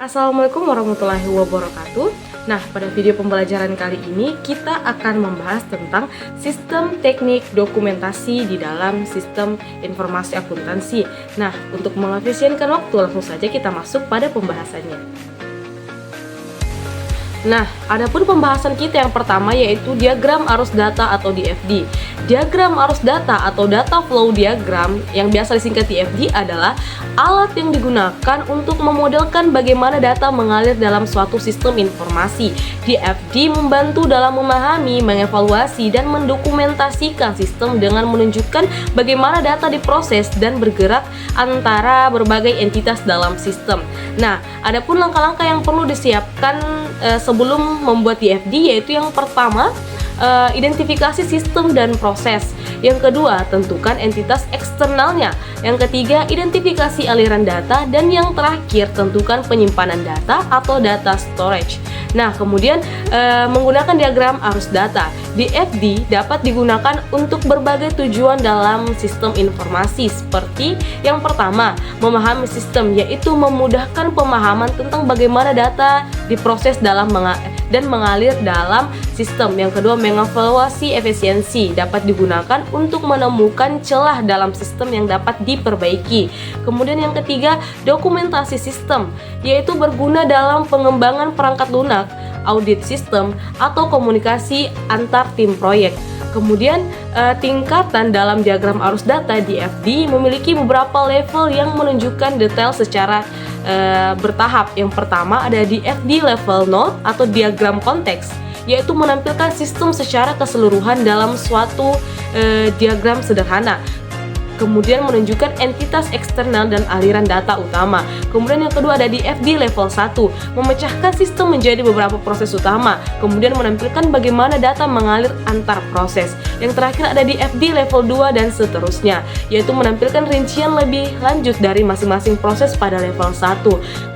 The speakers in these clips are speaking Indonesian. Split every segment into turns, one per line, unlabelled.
Assalamualaikum warahmatullahi wabarakatuh. Nah, pada video pembelajaran kali ini kita akan membahas tentang sistem teknik dokumentasi di dalam sistem informasi akuntansi. Nah, untuk mengefisienkan waktu, langsung saja kita masuk pada pembahasannya. Nah, adapun pembahasan kita yang pertama yaitu diagram arus data atau DFD. Diagram arus data atau data flow diagram yang biasa disingkat DFD adalah alat yang digunakan untuk memodelkan bagaimana data mengalir dalam suatu sistem informasi. DFD membantu dalam memahami, mengevaluasi, dan mendokumentasikan sistem dengan menunjukkan bagaimana data diproses dan bergerak antara berbagai entitas dalam sistem. Nah, adapun langkah-langkah yang perlu disiapkan sebelum membuat DFD yaitu yang pertama, identifikasi sistem dan proses. Yang kedua, tentukan entitas eksternalnya. Yang ketiga, identifikasi aliran data. Dan yang terakhir, tentukan penyimpanan data atau data storage. Nah, kemudian menggunakan diagram arus data. DFD dapat digunakan untuk berbagai tujuan dalam sistem informasi, seperti yang pertama, memahami sistem, yaitu memudahkan pemahaman tentang bagaimana data diproses dan mengalir dalam sistem. Yang kedua, mengevaluasi efisiensi, dapat digunakan untuk menemukan celah dalam sistem yang dapat diperbaiki. Kemudian yang ketiga, dokumentasi sistem, yaitu berguna dalam pengembangan perangkat lunak, audit sistem, atau komunikasi antar tim proyek. Kemudian tingkatan dalam diagram arus data DFD memiliki beberapa level yang menunjukkan detail secara bertahap. Yang pertama ada DFD level 0 atau diagram konteks, yaitu menampilkan sistem secara keseluruhan dalam suatu diagram sederhana. Kemudian menunjukkan entitas eksternal dan aliran data utama. Kemudian yang kedua ada DFD level 1, memecahkan sistem menjadi beberapa proses utama. Kemudian menampilkan bagaimana data mengalir antar proses. Yang terakhir ada DFD level 2 dan seterusnya, yaitu menampilkan rincian lebih lanjut dari masing-masing proses pada level 1.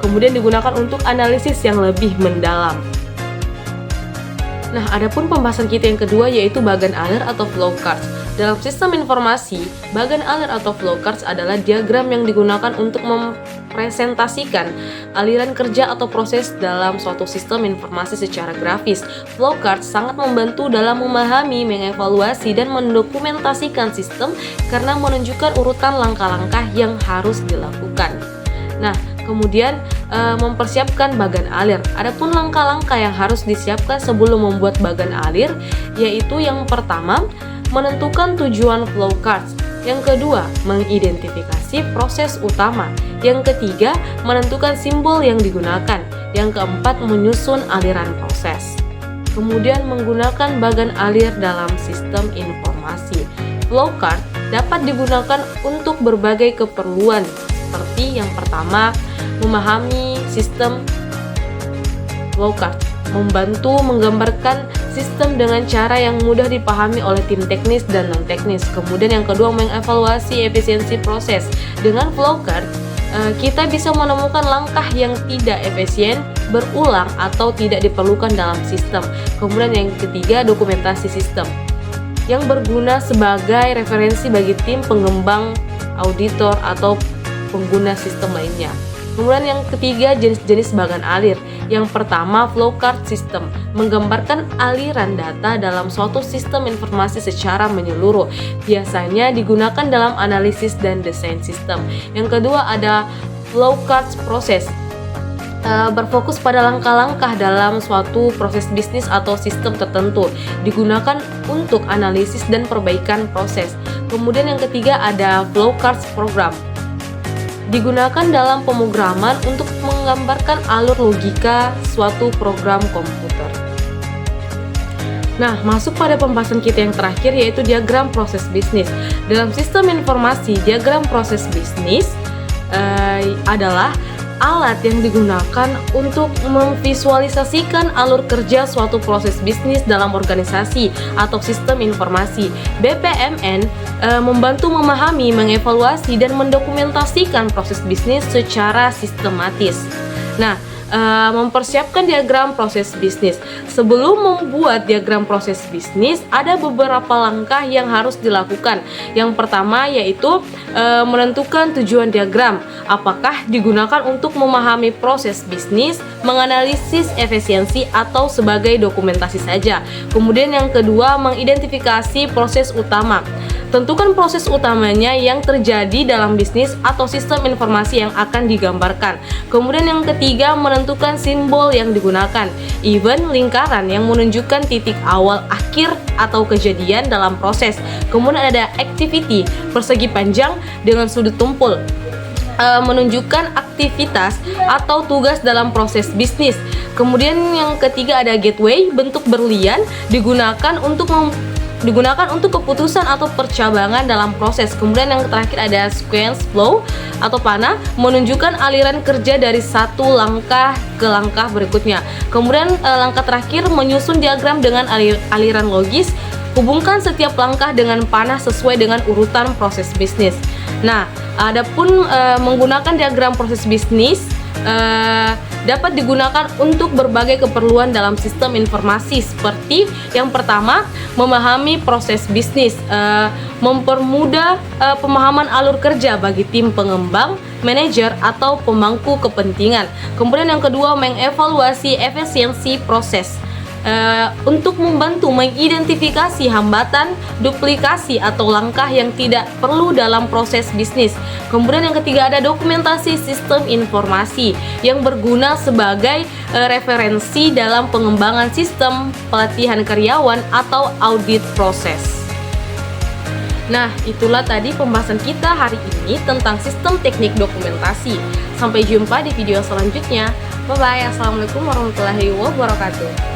Kemudian digunakan untuk analisis yang lebih mendalam. Nah, adapun pembahasan kita yang kedua yaitu bagan alir atau flowcards. Dalam sistem informasi, bagan alir atau flowcards adalah diagram yang digunakan untuk mempresentasikan aliran kerja atau proses dalam suatu sistem informasi secara grafis. Flowcards sangat membantu dalam memahami, mengevaluasi, dan mendokumentasikan sistem karena menunjukkan urutan langkah-langkah yang harus dilakukan. Nah, kemudian mempersiapkan bagan alir. Adapun langkah-langkah yang harus disiapkan sebelum membuat bagan alir yaitu yang pertama, menentukan tujuan flowcards. Yang kedua, mengidentifikasi proses utama. Yang ketiga, menentukan simbol yang digunakan. Yang keempat, menyusun aliran proses. Kemudian menggunakan bagan alir dalam sistem informasi. Flowcard dapat digunakan untuk berbagai keperluan, seperti yang pertama, memahami sistem flowcard, membantu menggambarkan sistem dengan cara yang mudah dipahami oleh tim teknis dan non-teknis. Kemudian yang kedua, mengevaluasi efisiensi proses. Dengan flowcard, kita bisa menemukan langkah yang tidak efisien, berulang, atau tidak diperlukan dalam sistem. Kemudian yang ketiga, dokumentasi sistem, yang berguna sebagai referensi bagi tim pengembang, auditor, atau pengguna sistem lainnya. Kemudian yang ketiga, jenis-jenis bagan alir. Yang pertama, flowcard system, menggambarkan aliran data dalam suatu sistem informasi secara menyeluruh. Biasanya digunakan dalam analisis dan desain sistem. Yang kedua ada flowcard proses, berfokus pada langkah-langkah dalam suatu proses bisnis atau sistem tertentu, digunakan untuk analisis dan perbaikan proses. Kemudian yang ketiga ada flowcard program, digunakan dalam pemrograman untuk menggambarkan alur logika suatu program komputer. Nah, masuk pada pembahasan kita yang terakhir yaitu diagram proses bisnis. Dalam sistem informasi, diagram proses bisnis adalah alat yang digunakan untuk memvisualisasikan alur kerja suatu proses bisnis dalam organisasi atau sistem informasi. BPMN membantu memahami, mengevaluasi, dan mendokumentasikan proses bisnis secara sistematis. Nah, mempersiapkan diagram proses bisnis. Sebelum membuat diagram proses bisnis, ada beberapa langkah yang harus dilakukan. Yang pertama yaitu menentukan tujuan diagram. Apakah digunakan untuk memahami proses bisnis, menganalisis efisiensi, atau sebagai dokumentasi saja. Kemudian yang kedua, mengidentifikasi proses utama. Tentukan proses utamanya yang terjadi dalam bisnis atau sistem informasi yang akan digambarkan. Kemudian yang ketiga, menentukan simbol yang digunakan, event, lingkaran yang menunjukkan titik awal, akhir, atau kejadian dalam proses. Kemudian ada activity, persegi panjang dengan sudut tumpul, menunjukkan aktivitas atau tugas dalam proses bisnis. Kemudian yang ketiga ada gateway, bentuk berlian, digunakan untuk keputusan atau percabangan dalam proses. Kemudian yang terakhir ada sequence flow atau panah, menunjukkan aliran kerja dari satu langkah ke langkah berikutnya. Kemudian langkah terakhir, menyusun diagram dengan aliran logis. Hubungkan setiap langkah dengan panah sesuai dengan urutan proses bisnis. Nah, adapun menggunakan diagram proses bisnis dapat digunakan untuk berbagai keperluan dalam sistem informasi, seperti yang pertama, memahami proses bisnis, mempermudah pemahaman alur kerja bagi tim pengembang, manajer, atau pemangku kepentingan. Kemudian yang kedua, mengevaluasi efisiensi proses, untuk membantu mengidentifikasi hambatan, duplikasi, atau langkah yang tidak perlu dalam proses bisnis. Kemudian yang ketiga ada dokumentasi sistem informasi yang berguna sebagai referensi dalam pengembangan sistem, pelatihan karyawan, atau audit proses. Nah, itulah tadi pembahasan kita hari ini tentang sistem teknik dokumentasi. Sampai jumpa di video selanjutnya. Bye-bye. Assalamualaikum warahmatullahi wabarakatuh.